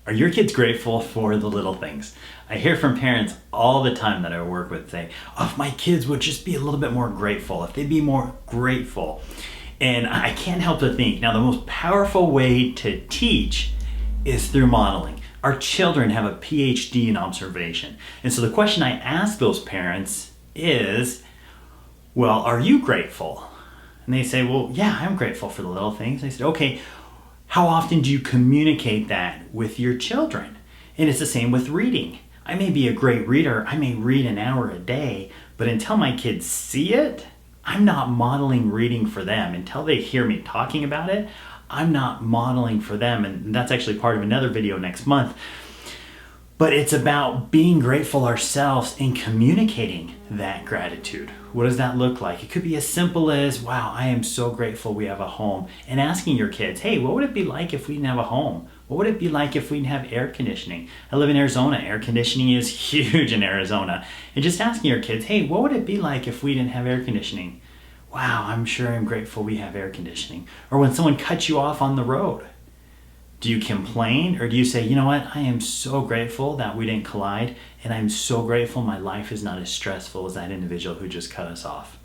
Are your kids grateful for the little things? I hear from parents all the time that I work with say, oh, if my kids would just be a little bit more grateful, if they'd be more grateful. And I can't help but think, now the most powerful way to teach is through modeling. Our children have a PhD in observation. And so the question I ask those parents is, well, are you grateful? And they say, well, yeah, I'm grateful for the little things. I said, okay, how often do you communicate that with your children? And it's the same with reading. I may be a great reader, I may read an hour a day, but until my kids see it, I'm not modeling reading for them. Until they hear me talking about it, I'm not modeling for them. And that's actually part of another video next month. But it's about being grateful ourselves and communicating that gratitude. What does that look like? It could be as simple as, wow, I am so grateful we have a home. And asking your kids, hey, what would it be like if we didn't have a home? What would it be like if we didn't have air conditioning? I live in Arizona. Air conditioning is huge in Arizona. And just asking your kids, hey, what would it be like if we didn't have air conditioning? Wow, I'm sure I'm grateful we have air conditioning. Or when someone cuts you off on the road, do you complain or do you say, you know what, I am so grateful that we didn't collide, and I'm so grateful my life is not as stressful as that individual who just cut us off?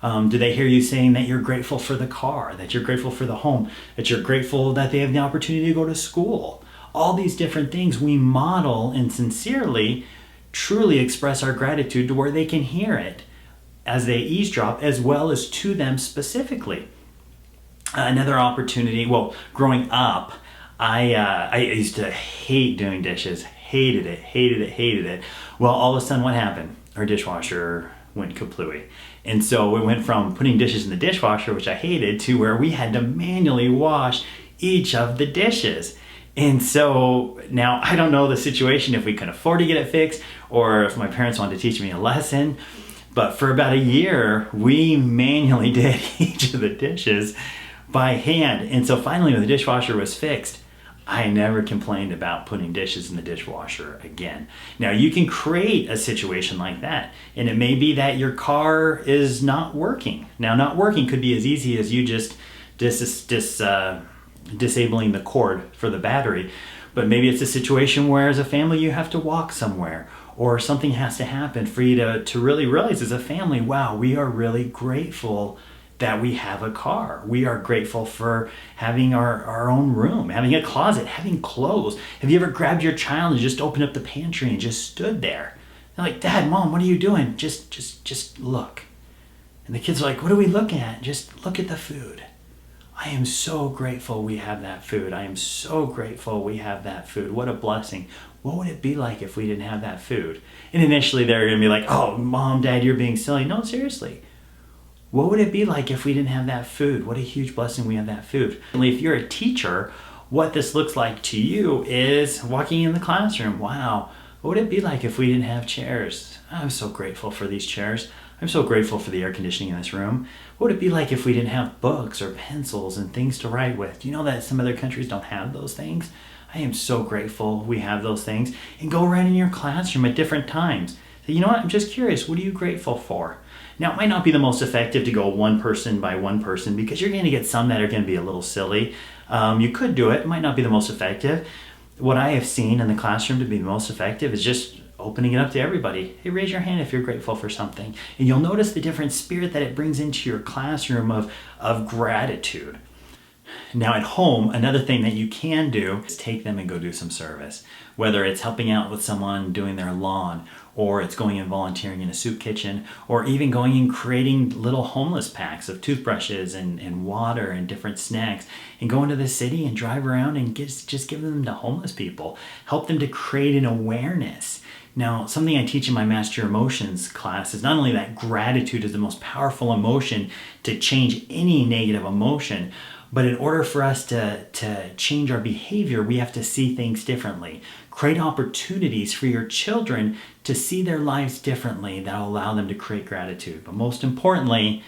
Do they hear you saying that you're grateful for the car, that you're grateful for the home, that you're grateful that they have the opportunity to go to school? All these different things we model and sincerely, truly express our gratitude to where they can hear it as they eavesdrop, as well as to them specifically. Another opportunity, well, growing up, I used to hate doing dishes, hated it. Well, all of a sudden what happened? Our dishwasher went kaplooey. And so we went from putting dishes in the dishwasher, which I hated, to where we had to manually wash each of the dishes. And so now I don't know the situation, if we could afford to get it fixed or if my parents wanted to teach me a lesson. But for about a year, we manually did each of the dishes by hand. And so finally when the dishwasher was fixed, I never complained about putting dishes in the dishwasher again. Now you can create a situation like that, and it may be that your car is not working. Now not working could be as easy as you just disabling the cord for the battery, but maybe it's a situation where as a family you have to walk somewhere, or something has to happen for you to really realize as a family, wow, we are really grateful that we have a car. We are grateful for having our own room, having a closet, having clothes. Have you ever grabbed your child and just opened up the pantry and just stood there? They're like, Dad, Mom, what are you doing? Just look. And the kids are like, what are we looking at? Just look at the food. I am so grateful we have that food. I am so grateful we have that food. What a blessing. What would it be like if we didn't have that food? And initially they're gonna be like, oh, Mom, Dad, you're being silly. No, seriously. What would it be like if we didn't have that food? What a huge blessing we have that food. If you're a teacher, what this looks like to you is walking in the classroom. Wow, what would it be like if we didn't have chairs? I'm so grateful for these chairs. I'm so grateful for the air conditioning in this room. What would it be like if we didn't have books or pencils and things to write with? Do you know that some other countries don't have those things? I am so grateful we have those things. And go around in your classroom at different times. Say, you know what, I'm just curious, what are you grateful for? Now, it might not be the most effective to go one person by one person because you're going to get some that are going to be a little silly. You could do it. It might not be the most effective. What I have seen in the classroom to be the most effective is just opening it up to everybody. Hey, raise your hand if you're grateful for something. And you'll notice the different spirit that it brings into your classroom of gratitude. Now at home, another thing that you can do is take them and go do some service. Whether it's helping out with someone doing their lawn, or it's going and volunteering in a soup kitchen, or even going and creating little homeless packs of toothbrushes and water and different snacks, and go into the city and drive around and just give them to homeless people. Help them to create an awareness. Now, something I teach in my Master Your Emotions class is not only that gratitude is the most powerful emotion to change any negative emotion, but in order for us to change our behavior, we have to see things differently. Create opportunities for your children to see their lives differently that will allow them to create gratitude. But most importantly,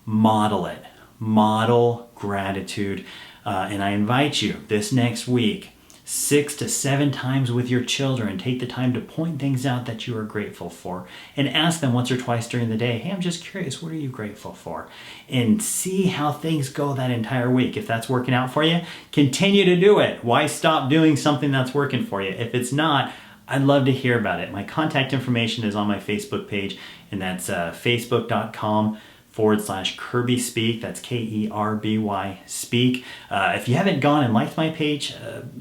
model it. Model gratitude. And I invite you this next week, 6 to 7 times with your children. Take the time to point things out that you are grateful for and ask them once or twice during the day, hey, I'm just curious, what are you grateful for? And see how things go that entire week. If that's working out for you, continue to do it. Why stop doing something that's working for you? If it's not, I'd love to hear about it. My contact information is on my Facebook page, and that's facebook.com/Kerby Speak. That's Kerby Speak. If you haven't gone and liked my page,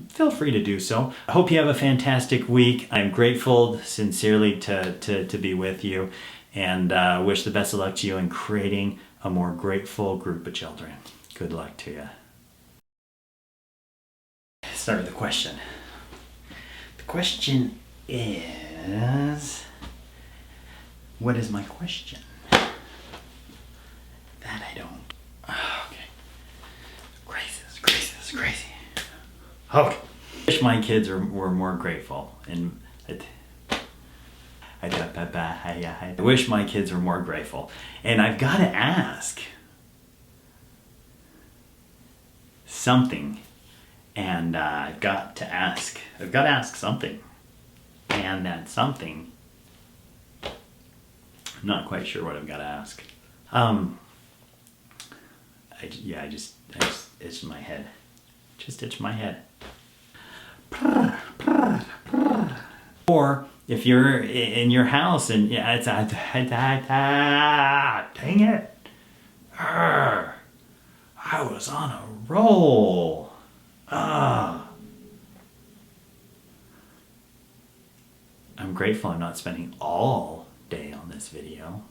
feel free to do so. I hope you have a fantastic week. I'm grateful sincerely to be with you, and wish the best of luck to you in creating a more grateful group of children. Good luck to you. Start with the question. The question is, what is my question? That I don't. Okay. Crazy. Okay. I wish my kids were more grateful. And I wish my kids were more grateful. And I've got to ask something. And I've got to ask something. And that something, I'm not quite sure what I've got to ask. I just itched my head. Just itched my head. Or if you're in your house and it's dang it. I was on a roll. I'm grateful I'm not spending all day on this video.